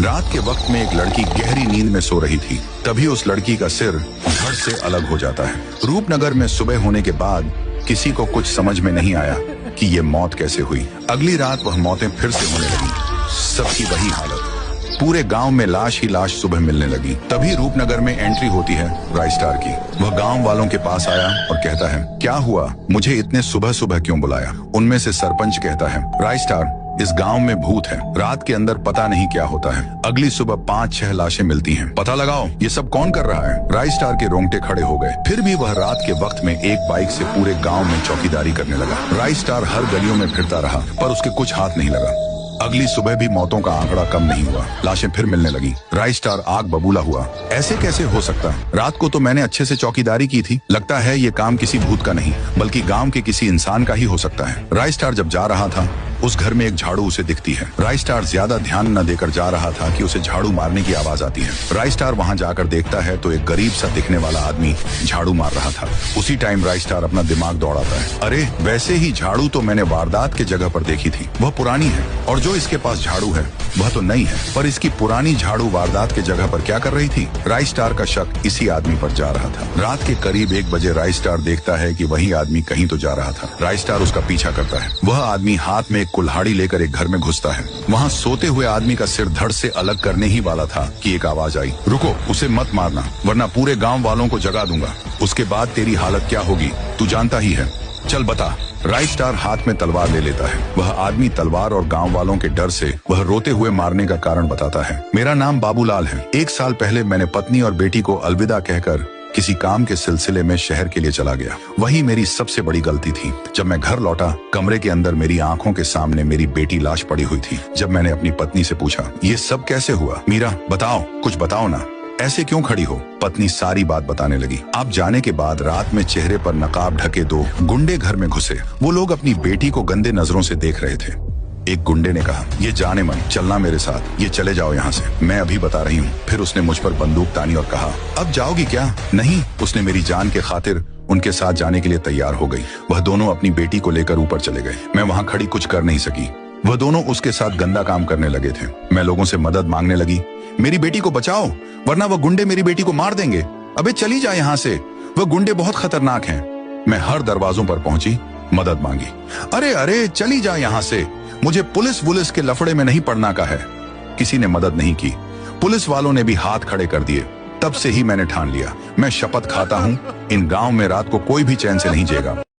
रात के वक्त में एक लड़की गहरी नींद में सो रही थी। तभी उस लड़की का सिर धड़ से अलग हो जाता है। रूपनगर में सुबह होने के बाद किसी को कुछ समझ में नहीं आया कि ये मौत कैसे हुई। अगली रात वह मौतें फिर से होने लगी, सबकी वही हालत। पूरे गांव में लाश ही लाश सुबह मिलने लगी। तभी रूपनगर में एंट्री होती है राइस्टार की। वह गांव वालों के पास आया और कहता है, क्या हुआ, मुझे इतने सुबह सुबह क्यों बुलाया? उनमें से सरपंच कहता है, राइस्टार, इस गांव में भूत है, रात के अंदर पता नहीं क्या होता है। अगली सुबह 5-6 लाशें मिलती हैं, पता लगाओ ये सब कौन कर रहा है। राइस्टार के रोंगटे खड़े हो गए। फिर भी वह रात के वक्त में एक बाइक से पूरे गांव में चौकीदारी करने लगा। राइस्टार हर गलियों में फिरता रहा पर उसके कुछ हाथ नहीं लगा। अगली सुबह भी मौतों का आंकड़ा कम नहीं हुआ, लाशें फिर मिलने लगी। राइस्टार आग बबूला हुआ, ऐसे कैसे हो सकता? रात को तो मैंने अच्छे से चौकीदारी की थी। लगता है ये काम किसी भूत का नहीं बल्कि गांव के किसी इंसान का ही हो सकता है। राइस्टार जब जा रहा था उस घर में एक झाड़ू उसे दिखती है। राइस्टार ज्यादा ध्यान न देकर जा रहा था कि उसे झाड़ू मारने की आवाज आती है। राइस्टार वहां जाकर देखता है तो एक गरीब सा दिखने वाला आदमी झाड़ू मार रहा था। उसी टाइम राइस्टार अपना दिमाग दौड़ाता है, अरे वैसे ही झाड़ू तो मैंने वारदात के जगह पर देखी थी, वह पुरानी है, और जो इसके पास झाड़ू है वह तो नई है, पर इसकी पुरानी झाड़ू वारदात के जगह पर क्या कर रही थी? राइस्टार का शक इसी आदमी पर जा रहा था। रात के करीब 1 बजे राइस्टार देखता है कि वही आदमी कहीं तो जा रहा था। राइस्टार उसका पीछा करता है। वह आदमी हाथ में कुल्हाड़ी लेकर एक घर में घुसता है। वहाँ सोते हुए आदमी का सिर धड़ से अलग करने ही वाला था कि एक आवाज आई, रुको, उसे मत मारना वरना पूरे गांव वालों को जगा दूंगा। उसके बाद तेरी हालत क्या होगी तू जानता ही है, चल बता। राइस्टार हाथ में तलवार ले लेता है। वह आदमी तलवार और गांव वालों के डर से वह रोते हुए मारने का कारण बताता है। मेरा नाम बाबूलाल है। 1 साल पहले मैंने पत्नी और बेटी को अलविदा कहकर किसी काम के सिलसिले में शहर के लिए चला गया। वही मेरी सबसे बड़ी गलती थी। जब मैं घर लौटा, कमरे के अंदर मेरी आंखों के सामने मेरी बेटी लाश पड़ी हुई थी। जब मैंने अपनी पत्नी से पूछा, ये सब कैसे हुआ? मीरा बताओ, कुछ बताओ ना, ऐसे क्यों खड़ी हो? पत्नी सारी बात बताने लगी। आप जाने के बाद रात में चेहरे पर नकाब ढके 2 गुंडे घर में घुसे। वो लोग अपनी बेटी को गंदे नजरों से देख रहे थे। एक गुंडे ने कहा, ये जाने मन, चलना मेरे साथ, ये चले जाओ यहाँ से, मैं अभी बता रही हूँ। फिर उसने मुझ पर बंदूक तानी और कहा, अब जाओगी क्या? नहीं। उसने मेरी जान के खातिर उनके साथ जाने के लिए तैयार हो गई। वह दोनों अपनी बेटी को लेकर ऊपर चले गए। मैं वहाँ खड़ी कुछ कर नहीं सकी। वह दोनों उसके साथ गंदा काम करने लगे थे। मैं लोगों से मदद मांगने लगी, मेरी बेटी को बचाओ वरना वह गुंडे मेरी बेटी को मार देंगे। अबे चली जा यहाँ से, वह गुंडे बहुत खतरनाक हैं। मैं हर दरवाजों पर पहुंची, मदद मांगी। अरे अरे चली जा यहाँ से, मुझे पुलिस वुलिस के लफड़े में नहीं पड़ना का है। किसी ने मदद नहीं की। पुलिस वालों ने भी हाथ खड़े कर दिए। तब से ही मैंने ठान लिया, मैं शपथ खाता हूँ इन गांव में रात को कोई भी चैन से नहीं जिएगा।